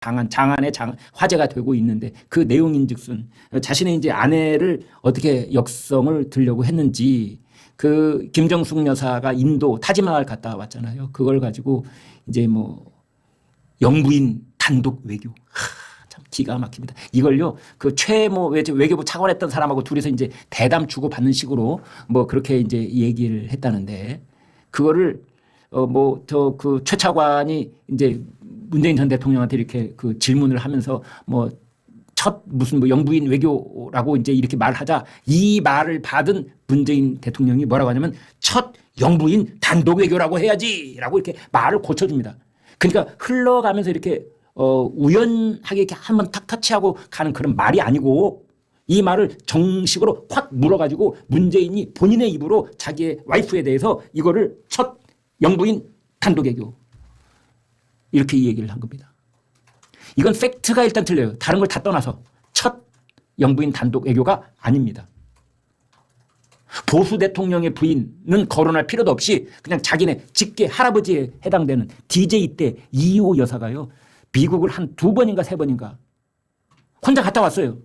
장안의 화제가 되고 있는데 그 내용인즉슨 자신의 이제 아내를 어떻게 역성을 들려고 했는지 그 김정숙 여사가 인도 타지마할 갔다 왔잖아요. 그걸 가지고 이제 뭐 영부인 단독 외교. 참 기가 막힙니다. 이걸요, 그 최모 외교부 차관했던 사람하고 둘이서 이제 대담 주고 받는 식으로 뭐 그렇게 이제 얘기를 했다는데 그거를 뭐 저 그 최 차관이 이제 문재인 전 대통령한테 이렇게 그 질문을 하면서 뭐 첫 무슨 뭐 영부인 외교라고 이제 이렇게 말하자 이 말을 받은 문재인 대통령이 뭐라고 하냐면 첫 영부인 단독 외교라고 해야지라고 이렇게 말을 고쳐줍니다. 그러니까 흘러가면서 이렇게 우연하게 이렇게 한번 탁 터치하고 가는 그런 말이 아니고 이 말을 정식으로 확 물어가지고 문재인이 본인의 입으로 자기의 와이프에 대해서 이거를 첫 영부인 단독 외교 이렇게 얘기를 한 겁니다. 이건 팩트가 일단 틀려요. 다른 걸 다 떠나서 첫 영부인 단독 외교가 아닙니다. 보수 대통령의 부인은 거론할 필요도 없이 그냥 자기네 직계 할아버지에 해당되는 DJ 때 이호 여사가요. 미국을 한 2번인가 3번인가 혼자 갔다 왔어요.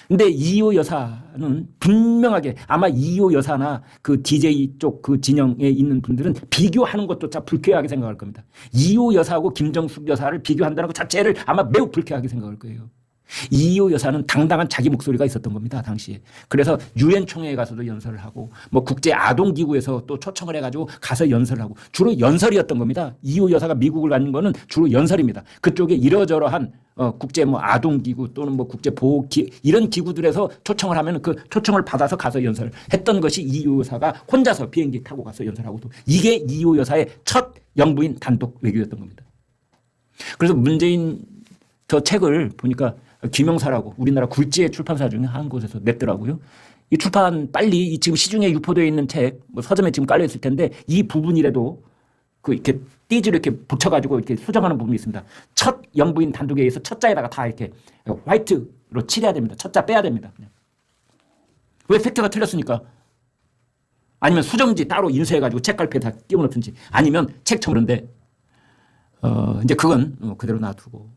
근데 이호 여사는 분명하게 아마 이호 여사나 그 DJ 쪽 그 진영에 있는 분들은 비교하는 것조차 불쾌하게 생각할 겁니다. 이호 여사하고 김정숙 여사를 비교한다는 것 자체를 아마 매우 불쾌하게 생각할 거예요. 이호 여사는 당당한 자기 목소리가 있었던 겁니다. 당시에. 그래서 유엔 총회에 가서도 연설을 하고 뭐 국제 아동 기구에서 또 초청을 해가지고 가서 연설을 하고 주로 연설이었던 겁니다. 이호 여사가 미국을 간 거는 주로 연설입니다. 그쪽에 이러저러한 국제 뭐 아동 기구 또는 뭐 국제 보호 이런 기구들에서 초청을 하면 그 초청을 받아서 가서 연설했던 것이 이호 여사가 혼자서 비행기 타고 가서 연설하고 또 이게 이호 여사의 첫 영부인 단독 외교였던 겁니다. 그래서 문재인 저 책을 보니까 김영사라고 우리나라 굴지의 출판사 중에 한 곳에서 냈더라고요. 이 출판 빨리 지금 시중에 유포되어 있는 책 뭐 서점에 지금 깔려 있을 텐데 이 부분이라도 그 이렇게 띠지로 이렇게 붙여가지고 이렇게 수정하는 부분이 있습니다. 첫 영부인 단독에 의해서 첫 자에다가 다 이렇게 화이트로 칠해야 됩니다. 첫 자 빼야 됩니다. 그냥. 왜 팩트가 틀렸으니까? 아니면 수정지 따로 인쇄해가지고 책갈피에 다 끼워놓든지 아니면 책처럼인데 이제 그건 그대로 놔두고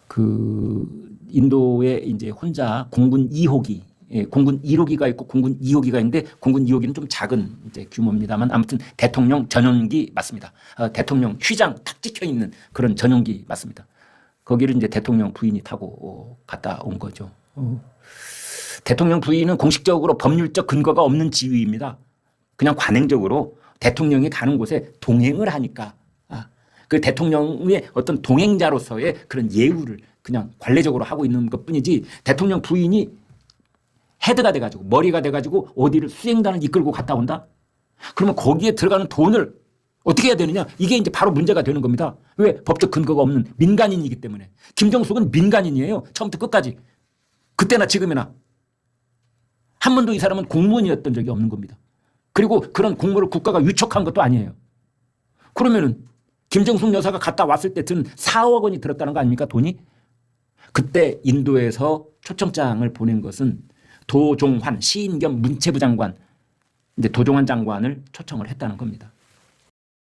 그 인도에 이제 혼자 공군 2호기, 공군 1호기가 있고 공군 2호기가 있는데 공군 2호기는 좀 작은 이제 규모입니다만 아무튼 대통령 전용기 맞습니다. 대통령 휘장 탁 찍혀 있는 그런 전용기 맞습니다. 거기를 이제 대통령 부인이 타고 갔다 온 거죠. 대통령 부인은 공식적으로 법률적 근거가 없는 지위입니다. 그냥 관행적으로 대통령이 가는 곳에 동행을 하니까 그 대통령의 어떤 동행자로서의 그런 예우를 그냥 관례적으로 하고 있는 것 뿐이지 대통령 부인이 헤드가 돼가지고 머리가 돼가지고 어디를 수행단을 이끌고 갔다 온다? 그러면 거기에 들어가는 돈을 어떻게 해야 되느냐? 이게 이제 바로 문제가 되는 겁니다. 왜? 법적 근거가 없는 민간인이기 때문에. 김정숙은 민간인이에요. 처음부터 끝까지. 그때나 지금이나. 한 번도 이 사람은 공무원이었던 적이 없는 겁니다. 그리고 그런 공무를 국가가 위촉한 것도 아니에요. 그러면은 김정숙 여사가 갔다 왔을 때 든 4억 원이 들었다는 거 아닙니까? 돈이? 그때 인도에서 초청장을 보낸 것은 도종환 시인 겸 문체부 장관 이제 도종환 장관을 초청을 했다는 겁니다.